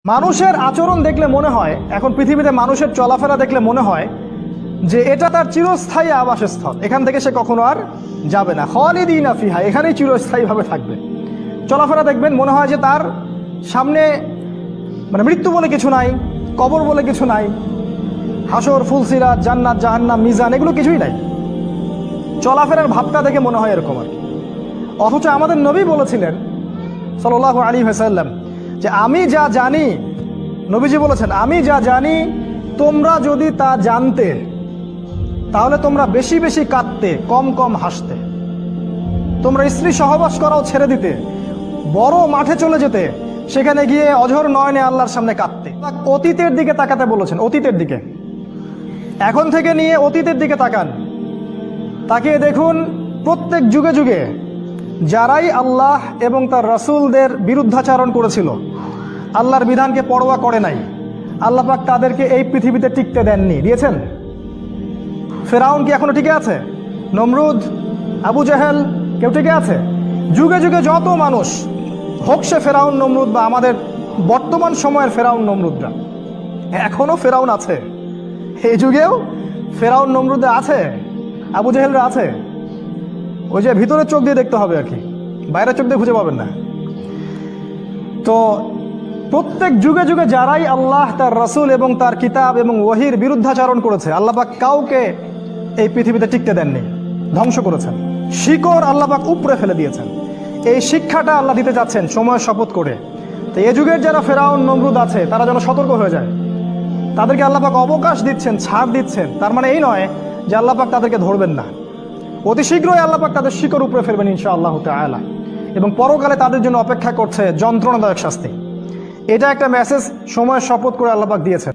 মানুষের আচরণ দেখলে মনে হয়, এখন পৃথিবীতে মানুষের চলাফেরা দেখলে মনে হয় যে এটা তার চিরস্থায়ী আবাসস্থল, এখান থেকে সে কখনো আর যাবে না। খালিদিনা ফিহা, এখানেই চিরস্থায়ীভাবে থাকবে। চলাফেরা দেখবেন মনে হয় যে তার সামনে মৃত্যু বলে কিছু নাই, কবর বলে কিছু নাই, হাসর, ফুলসিরাত, জান্নাত, জাহান্নাম, মিজান, এগুলো কিছুই নাই। চলাফেরার ভাবটা দেখে মনে হয় এরকম আর কি। অথচ আমাদের নবী বলেছিলেন সাল্লাল্লাহু আলাইহি ওয়াসাল্লাম যে আমি যা জানি, নবীজি বলেছেন আমি যা জানি তোমরা যদি তা জানতে তাহলে তোমরা বেশি বেশি কাঁদতে, কম কম হাসতে। তোমরা স্ত্রী সহবাস করাও ছেড়ে দিতে, বড় মাঠে চলে যেতে, সেখানে গিয়ে অঝর নয়নে আল্লাহর সামনে কাঁদতে। অতীতের দিকে তাকাতে বলেছেন, অতীতের দিকে। এখন থেকে নিয়ে অতীতের দিকে তাকান, তাকিয়ে দেখুন প্রত্যেক যুগে যুগে যারাই আল্লাহ এবং তার রাসূলদের বিরুদ্ধাচরণ করেছিল, আল্লাহর বিধানকে পরোয়া করে নাই, আল্লাহ পাক তাদেরকে এই পৃথিবীতে টিকতে দেননি। দিয়েছেন? ফেরাউন কি এখনো টিকে আছে? নমরুদ, আবু জাহেল, কেউ টিকে আছে? যুগে যুগে যত মানুষ হোক, সে ফেরাউন নমরুদ বা আমাদের বর্তমান সময়ের ফেরাউন নমরুদরা, এখনো ফেরাউন আছে। এই যুগেও ফেরাউন নমরুদরা আছে, আবু জাহেলরা আছে। ওই যে ভিতরের চোখ দিয়ে দেখতে হবে আর কি, বাইরের চোখ দিয়ে খুঁজে পাবেন না। তো প্রত্যেক যুগে যুগে যারাই আল্লাহ, তার রাসূল এবং তার কিতাব এবং ওহীর বিরুদ্ধাচরণ করেছে, আল্লাহ পাক কাউকে এই পৃথিবীতে টিকতে দেননি, ধ্বংস করেছেন। শিকড় আল্লাহ পাক উপড়ে ফেলে দিয়েছেন। এই শিক্ষাটা আল্লাহ দিতে যাচ্ছেন সময়ের শপথ করে। তো এ যুগের যারা ফেরাউন নমরুদ আছে তারা যেন সতর্ক হয়ে যায়। তাদেরকে আল্লাহ পাক অবকাশ দিচ্ছেন, ছাড় দিচ্ছেন। তার মানে এই নয় যে আল্লাহ পাক তাদেরকে ধরবেন না। অতি শীঘ্রই আল্লাহ পাক তাদের শিকড় উপরে ফেলবেন ইনশাআল্লাহ তাআলা, এবং পরকালে তাদের জন্য অপেক্ষা করছে যন্ত্রণাদায়ক শাস্তি। এটা একটা মেসেজ সময়ের শপথ করে আল্লাহ পাক দিয়েছেন।